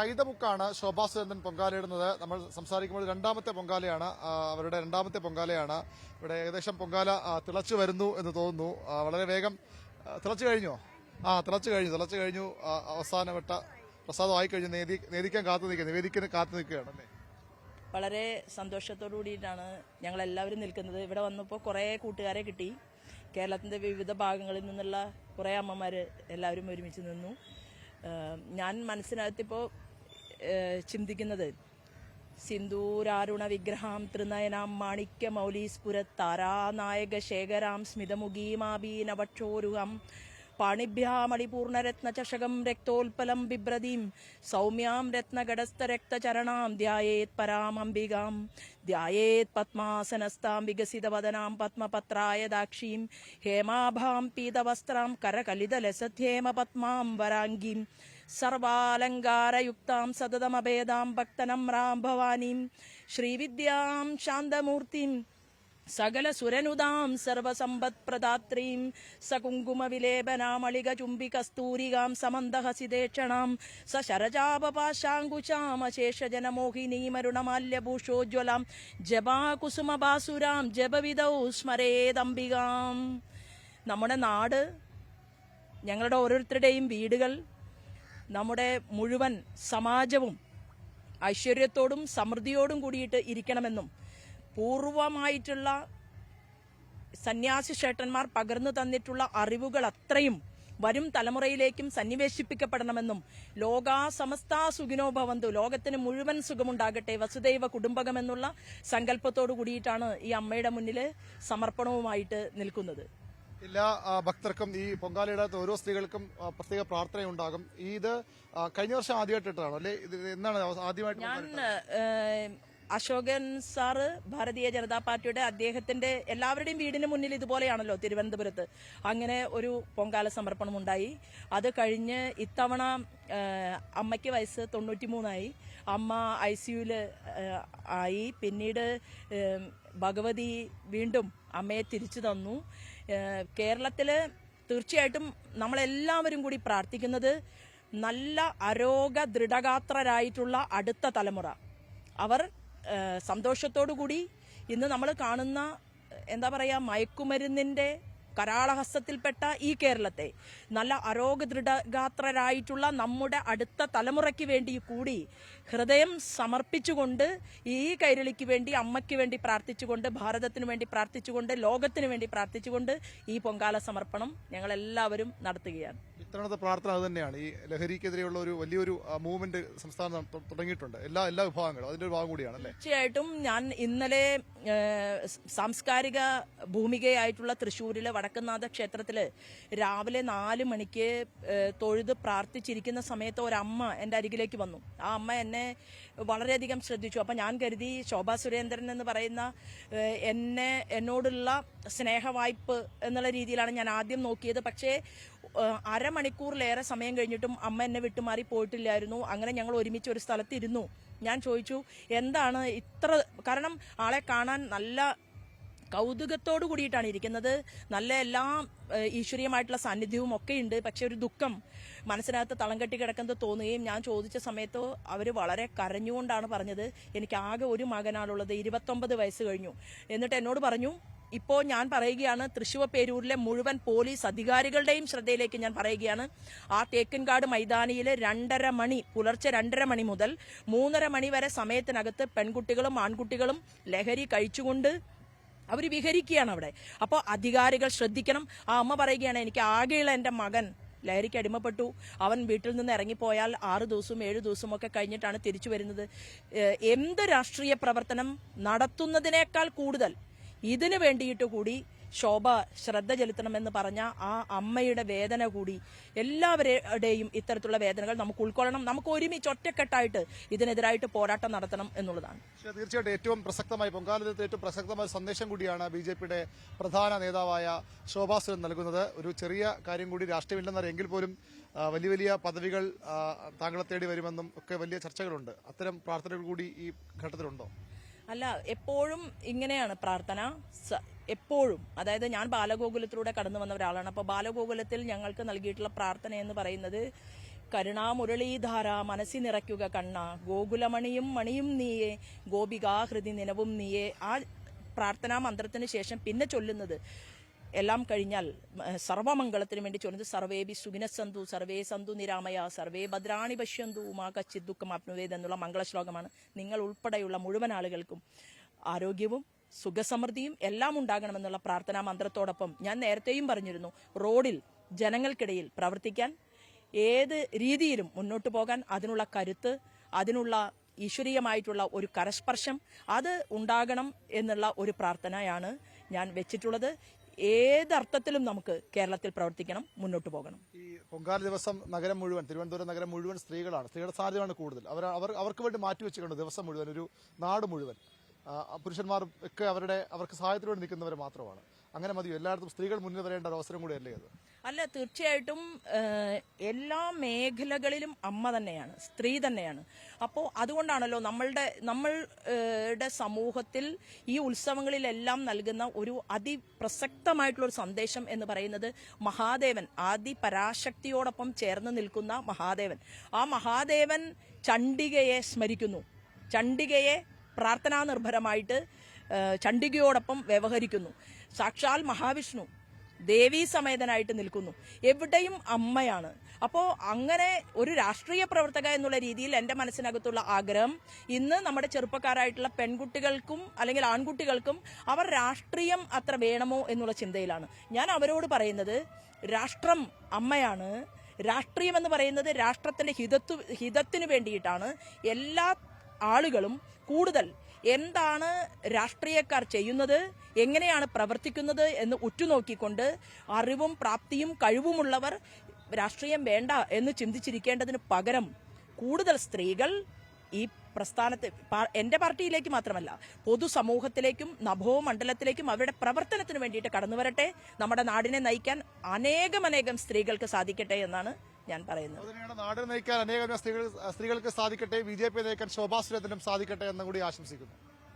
കൈതമുക്കാണ് ശോഭാ സുരേന്ദ്രൻ പൊങ്കാലയിടുന്നത്. നമ്മൾ സംസാരിക്കുമ്പോൾ രണ്ടാമത്തെ പൊങ്കാലയാണ്, അവരുടെ രണ്ടാമത്തെ പൊങ്കാലയാണ്. ഇവിടെ ഏകദേശം പൊങ്കാല തിളച്ചു വരുന്നു എന്ന് തോന്നുന്നു. വളരെ വേഗം തിളച്ചു കഴിഞ്ഞോ? തിളച്ചു കഴിഞ്ഞു. അവസാനവട്ട പ്രസാദമായി കഴിഞ്ഞു. നിവേദിക്കാൻ കാത്തു നിൽക്കുകയാണല്ലേ? വളരെ സന്തോഷത്തോടു കൂടിയിട്ടാണ് ഞങ്ങളെല്ലാവരും നിൽക്കുന്നത്. ഇവിടെ വന്നപ്പോൾ കുറേ കൂട്ടുകാരെ കിട്ടി. കേരളത്തിൻ്റെ വിവിധ ഭാഗങ്ങളിൽ നിന്നുള്ള കുറേ അമ്മമാർ എല്ലാവരും ഒരുമിച്ച് നിന്നു. ഞാൻ മനസ്സിനകത്തിപ്പോൾ ചിന്തിക്കുന്നത് സിന്ദൂരാരുണ വിഗ്രഹാം ത്രിനയനാം മാണിക്യ മൗലീസ്ഫുരത് താരാനായക ശേഖരാം സ്മിതമുഖീമാബീനവക്ഷോരുഹം പാണിഭ്യാമണിപൂർണരത്നചഷകം രക്തോൽപലം ബിഭ്രതീം സൗമ്യാം രത്നഗടസ്ഥരക്തചരണാം ധ്യായേത് പരാമംബികാം ധ്യായേത് പത്മാസനസ്ഥാം വികസിതവദനാം പത്മപത്രായ ദാക്ഷീം ഹേമാഭാം പീതവസ്ത്രാം കരകലിതലസധ്യേമ പത്മാം വരാംഗീം സർവാലങ്കാരയുക്താം സതതമഭേദാം ഭക്തനമ്രാം ഭവാനീം ശ്രീവിദ്യാം ശാന്തമൂർത്തിം സകല സുരനുദാം സർവസമ്പത്പ്രദാത്രീം സകുങ്കുമവിലേപനാമളിക ചുംബി കസ്തൂരികാം സമന്തഹസിതേക്ഷണാം സശരജാപപാശാങ്കുശാമശേഷജനമോഹിനീമരുണമാല്യഭൂഷോജ്വലാം ജപാകുസുമബാസുരാം ജപവിധൗ സ്മരേദംബികാം. നമ്മുടെ നാട്, ഞങ്ങളുടെ ഓരോരുത്തരുടെയും വീടുകൾ, നമ്മുടെ മുഴുവൻ സമാജവും ഐശ്വര്യത്തോടും സമൃദ്ധിയോടും കൂടിയിട്ട് ഇരിക്കണമെന്നും പൂർവമായിട്ടുള്ള സന്യാസി ശ്രേഷ്ഠന്മാർ പകർന്നു തന്നിട്ടുള്ള അറിവുകൾ അത്രയും വരും തലമുറയിലേക്കും സന്നിവേശിപ്പിക്കപ്പെടണമെന്നും ലോകാ സമസ്താ സുഖിനോ ഭവന്തു, ലോകത്തിന് മുഴുവൻ സുഖമുണ്ടാകട്ടെ, വസുദൈവ കുടുംബകമെന്നുള്ള സങ്കല്പത്തോടു കൂടിയിട്ടാണ് ഈ അമ്മയുടെ മുന്നിൽ സമർപ്പണവുമായിട്ട് നിൽക്കുന്നത്. എല്ലാ ഭക്തർക്കും ഈ പൊങ്കാലയിടാത്ത ഓരോ സ്ത്രീകൾക്കും പ്രത്യേക പ്രാർത്ഥനയുണ്ടാകും. ഇത് കഴിഞ്ഞ വർഷം ആദ്യമായിട്ടാണ് അല്ലേ? ഇത് എന്നാണ് ആദ്യമായിട്ട്? ഞാൻ അശോകൻ സാറ് ഭാരതീയ ജനതാ പാർട്ടിയുടെ അദ്ദേഹത്തിന്റെ എല്ലാവരുടെയും വീടിന് മുന്നിൽ ഇതുപോലെയാണല്ലോ തിരുവനന്തപുരത്ത്, അങ്ങനെ ഒരു പൊങ്കാല സമർപ്പണം ഉണ്ടായി. അത് കഴിഞ്ഞ് ഇത്തവണ അമ്മയ്ക്ക് വയസ്സ് 93 അമ്മ ICUവിൽ ആയി. പിന്നീട് ഭഗവതി വീണ്ടും അമ്മയെ തിരിച്ചു തന്നു. കേരളത്തില് തീർച്ചയായിട്ടും നമ്മളെല്ലാവരും കൂടി പ്രാർത്ഥിക്കുന്നത് നല്ല അരോഗ ദൃഢഗാത്രരായിട്ടുള്ള അടുത്ത തലമുറ, അവർ സന്തോഷത്തോടുകൂടി ഇന്ന് നമ്മൾ കാണുന്ന എന്താ പറയുക മയക്കുമരുന്നിന്റെ കരാളഹസ്തത്തിൽപ്പെട്ട ഈ കേരളത്തെ നല്ല ആരോഗ്യ ദൃഢഗാത്രരായിട്ടുള്ള നമ്മുടെ അടുത്ത തലമുറയ്ക്ക് വേണ്ടി കൂടി ഹൃദയം സമർപ്പിച്ചുകൊണ്ട് ഈ കൈരളിക്ക് വേണ്ടി, അമ്മയ്ക്ക് വേണ്ടി പ്രാർത്ഥിച്ചുകൊണ്ട്, ഭാരതത്തിന് വേണ്ടി പ്രാർത്ഥിച്ചുകൊണ്ട്, ലോകത്തിന് വേണ്ടി പ്രാർത്ഥിച്ചുകൊണ്ട് ഈ പൊങ്കാല സമർപ്പണം ഞങ്ങളെല്ലാവരും നടത്തുകയാണ്. ഇത്തവണത്തെ പ്രാർത്ഥന അത് തന്നെയാണ്. ഈ ലഹരിക്കെതിരെയുള്ള ഒരു വലിയൊരു മൂവ്മെന്റ് സംസ്ഥാനം തുടങ്ങിയിട്ടുണ്ട്. എല്ലാ വിഭാഗങ്ങളും അതിന്റെ ഒരു ഭാഗം കൂടിയാണ് അല്ലേ? തീർച്ചയായിട്ടും. ഞാൻ ഇന്നലെ സാംസ്കാരിക ഭൂമികയായിട്ടുള്ള തൃശ്ശൂരിലെ വടക്കുംനാഥ ക്ഷേത്രത്തില് രാവിലെ 4 മണിക്ക് തൊഴുത് പ്രാർത്ഥിച്ചിരിക്കുന്ന സമയത്ത് ഒരമ്മ എൻ്റെ അരികിലേക്ക് വന്നു. ആ അമ്മ എന്നെ വളരെയധികം ശ്രദ്ധിച്ചു. അപ്പൊ ഞാൻ കരുതി ശോഭാ സുരേന്ദ്രൻ എന്ന് പറയുന്ന എന്നോടുള്ള സ്നേഹവായ്പ് എന്നുള്ള രീതിയിലാണ് ഞാൻ ആദ്യം നോക്കിയത്. പക്ഷേ അരമണിക്കൂറിലേറെ സമയം കഴിഞ്ഞിട്ടും അമ്മ എന്നെ വിട്ടുമാറി പോയിട്ടില്ലായിരുന്നു. അങ്ങനെ ഞങ്ങൾ ഒരുമിച്ച് ഒരു സ്ഥലത്തിരുന്നു. ഞാൻ ചോദിച്ചു എന്താണ് ഇത്ര, കാരണം ആളെ കാണാൻ നല്ല കൗതുകത്തോടു കൂടിയിട്ടാണ് ഇരിക്കുന്നത്, നല്ല എല്ലാം ഈശ്വരീയമായിട്ടുള്ള സാന്നിധ്യവും ഒക്കെ ഉണ്ട്. പക്ഷെ ഒരു ദുഃഖം മനസ്സിനകത്ത് തളം കെട്ടി കിടക്കുന്നത് തോന്നുകയും ഞാൻ ചോദിച്ച സമയത്ത് അവർ വളരെ കരഞ്ഞുകൊണ്ടാണ് പറഞ്ഞത്, എനിക്ക് ആകെ ഒരു മകനാണുള്ളത്, 29 വയസ്സ് കഴിഞ്ഞു. എന്നിട്ട് എന്നോട് പറഞ്ഞു, ഇപ്പോൾ ഞാൻ പറയുകയാണ്, തൃശ്ശൂർ പേരൂരിലെ മുഴുവൻ പോലീസ് അധികാരികളുടെയും ശ്രദ്ധയിലേക്ക് ഞാൻ പറയുകയാണ്, ആ തേക്കിൻകാട് മൈതാനിയിലെ പുലർച്ചെ 2:30 മണി മുതൽ 3:30 മണി വരെ സമയത്തിനകത്ത് പെൺകുട്ടികളും ആൺകുട്ടികളും ലഹരി കഴിച്ചുകൊണ്ട് അവർ വിഹരിക്കുകയാണ് അവിടെ. അപ്പോൾ അധികാരികൾ ശ്രദ്ധിക്കണം. ആ അമ്മ പറയുകയാണ്, എനിക്ക് ആകെയുള്ള എൻ്റെ മകൻ ലഹരിക്ക് അടിമപ്പെട്ടു. അവൻ വീട്ടിൽ നിന്ന് ഇറങ്ങിപ്പോയാൽ 6 ദിവസവും 7 ദിവസവും ഒക്കെ കഴിഞ്ഞിട്ടാണ് തിരിച്ചു വരുന്നത്. എന്ത് രാഷ്ട്രീയ പ്രവർത്തനം നടത്തുന്നതിനേക്കാൾ കൂടുതൽ ഇതിനു വേണ്ടിയിട്ട് കൂടി ശോഭ ശ്രദ്ധ ചെലുത്തണമെന്ന് പറഞ്ഞ ആ അമ്മയുടെ വേദന കൂടി, എല്ലാവരുടെയും ഇത്തരത്തിലുള്ള വേദനകൾ നമുക്ക് ഉൾക്കൊള്ളണം. നമുക്ക് ഒരുമിച്ച് ഒറ്റക്കെട്ടായിട്ട് ഇതിനെതിരായിട്ട് പോരാട്ടം നടത്തണം എന്നുള്ളതാണ്. തീർച്ചയായിട്ടും ഏറ്റവും പ്രസക്തമായി പൊങ്കാലത്തിൽ ഏറ്റവും പ്രസക്തമായ സന്ദേശം കൂടിയാണ് BJPയുടെ പ്രധാന നേതാവായ ശോഭാ സുരേന്ദ്രൻ നൽകുന്നത്. ഒരു ചെറിയ കാര്യം കൂടി, രാഷ്ട്രീയമില്ലെന്നറിയെങ്കിൽ പോലും വലിയ പദവികൾ താങ്കളെ തേടി വരുമെന്നും ഒക്കെ വലിയ ചർച്ചകളുണ്ട്. അത്തരം പ്രാർത്ഥനകൾ കൂടി ഈ ഘട്ടത്തിലുണ്ടോ? അല്ല, എപ്പോഴും ഇങ്ങനെയാണ് പ്രാർത്ഥന, എപ്പോഴും. അതായത് ഞാൻ ബാലഗോകുലത്തിലൂടെ കടന്നു വന്ന ഒരാളാണ്. അപ്പോൾ ബാലഗോകുലത്തിൽ ഞങ്ങൾക്ക് നൽകിയിട്ടുള്ള പ്രാർത്ഥന എന്ന് പറയുന്നത് കരുണാമുരളീധാര മനസ്സി നിറയ്ക്കുക കണ്ണ, ഗോകുലമണിയും മണിയും നീയേ, ഗോപികാഹൃതി നിലവും നീയേ. ആ പ്രാർത്ഥനാ മന്ത്രത്തിന് ശേഷം പിന്നെ ചൊല്ലുന്നത്, എല്ലാം കഴിഞ്ഞാൽ സർവമംഗളത്തിന് വേണ്ടി ചൊല്ലുന്നത് സർവേബി സുഖിനസന്തു സർവേ സന്തു നിരാമയ സർവേ ഭദ്രാണി പശ്യന്തു ഉമാ കച്ചിത് ദുഃഖം ആപ്നുവേദ് എന്നുള്ള മംഗളശ്ലോകമാണ്. നിങ്ങൾ ഉൾപ്പെടെയുള്ള മുഴുവൻ ആളുകൾക്കും ആരോഗ്യവും സുഖസമൃദ്ധിയും എല്ലാം ഉണ്ടാകണമെന്നുള്ള പ്രാർത്ഥനാ മന്ത്രത്തോടൊപ്പം ഞാൻ നേരത്തെയും പറഞ്ഞിരുന്നു, റോഡിൽ ജനങ്ങൾക്കിടയിൽ പ്രവർത്തിക്കാൻ, ഏത് രീതിയിലും മുന്നോട്ട് പോകാൻ അതിനുള്ള കരുത്ത്, അതിനുള്ള ഈശ്വരീയമായിട്ടുള്ള ഒരു കരസ്പർശം അത് ഉണ്ടാകണം എന്നുള്ള ഒരു പ്രാർത്ഥനയാണ് ഞാൻ വെച്ചിട്ടുള്ളത്. ഏതർത്ഥത്തിലും നമുക്ക് കേരളത്തിൽ പ്രവർത്തിക്കണം, മുന്നോട്ട് പോകണം. ഈ പൊങ്കാല ദിവസം നഗരം മുഴുവൻ, തിരുവനന്തപുരം നഗരം മുഴുവൻ സ്ത്രീകളുടെ സാധ്യതയാണ് കൂടുതൽ. അവർക്ക് വേണ്ടി മാറ്റിവെച്ചുകൊണ്ട് ദിവസം മുഴുവൻ, ഒരു നാട് മുഴുവൻ പുരുഷന്മാർ ഒക്കെ അവർക്ക് സഹായത്തിന് വേണ്ടി നിൽക്കുന്നവർ മാത്രമാണ്. അങ്ങനെ മതിയോ? എല്ലായിടത്തും സ്ത്രീകൾ മുന്നിൽ വരേണ്ട ഒരു അവസരം കൂടിയല്ലേ അത്? അല്ല, തീർച്ചയായിട്ടും എല്ലാ മേഖലകളിലും അമ്മ തന്നെയാണ്, സ്ത്രീ തന്നെയാണ്. അപ്പോൾ അതുകൊണ്ടാണല്ലോ നമ്മളുടെ സമൂഹത്തിൽ ഈ ഉത്സവങ്ങളിലെല്ലാം നൽകുന്ന ഒരു അതിപ്രസക്തമായിട്ടുള്ള ഒരു സന്ദേശം എന്ന് പറയുന്നത് മഹാദേവൻ, ആദി പരാശക്തിയോടൊപ്പം ചേർന്ന് നിൽക്കുന്ന മഹാദേവൻ. ആ മഹാദേവൻ ചണ്ഡികയെ സ്മരിക്കുന്നു, ചണ്ഡികയെ പ്രാർത്ഥനാ നിർഭരമായിട്ട് ചണ്ഡികയോടൊപ്പം വ്യവഹരിക്കുന്നു. സാക്ഷാൽ മഹാവിഷ്ണു ദേവീ സമേതനായിട്ട് നിൽക്കുന്നു. എവിടെയും അമ്മയാണ്. അപ്പോൾ അങ്ങനെ ഒരു രാഷ്ട്രീയ പ്രവർത്തക എന്നുള്ള രീതിയിൽ എൻ്റെ മനസ്സിനകത്തുള്ള ആഗ്രഹം ഇന്ന് നമ്മുടെ ചെറുപ്പക്കാരായിട്ടുള്ള പെൺകുട്ടികൾക്കും അല്ലെങ്കിൽ ആൺകുട്ടികൾക്കും അവർ രാഷ്ട്രീയം അത്ര വേണമോ എന്നുള്ള ചിന്തയിലാണ്. ഞാൻ അവരോട് പറയുന്നത്, രാഷ്ട്രം അമ്മയാണ്. രാഷ്ട്രീയം എന്ന് പറയുന്നത് രാഷ്ട്രത്തിന്റെ ഹിതത്തിന് വേണ്ടിയിട്ടാണ്. എല്ലാ ആളുകളും കൂടുതൽ എന്താണ് രാഷ്ട്രീയക്കാർ ചെയ്യുന്നത്, എങ്ങനെയാണ് പ്രവർത്തിക്കുന്നത് എന്ന് ഉറ്റുനോക്കിക്കൊണ്ട് അറിവും പ്രാപ്തിയും കഴിവുമുള്ളവർ രാഷ്ട്രീയം വേണ്ട എന്ന് ചിന്തിച്ചിരിക്കേണ്ടതിന് പകരം കൂടുതൽ സ്ത്രീകൾ ഈ പ്രസ്ഥാനത്തെ, എൻ്റെ പാർട്ടിയിലേക്ക് മാത്രമല്ല പൊതുസമൂഹത്തിലേക്കും നഭോമണ്ഡലത്തിലേക്കും അവരുടെ പ്രവർത്തനത്തിന് വേണ്ടിയിട്ട് കടന്നു വരട്ടെ. നമ്മുടെ നാടിനെ നയിക്കാൻ അനേകം സ്ത്രീകൾക്ക് സാധിക്കട്ടെ എന്നാണ് ഞാൻ പറയുന്നത്. അതിനെയാണ് നാട് നയിക്കാൻ അനേകം സ്ത്രീകൾക്ക് സാധിക്കട്ടെ, BJP നയിക്കാൻ ശോഭാ സുരേന്ദ്രനും സാധിക്കട്ടെ എന്ന് കൂടി ആശംസിക്കുന്നു.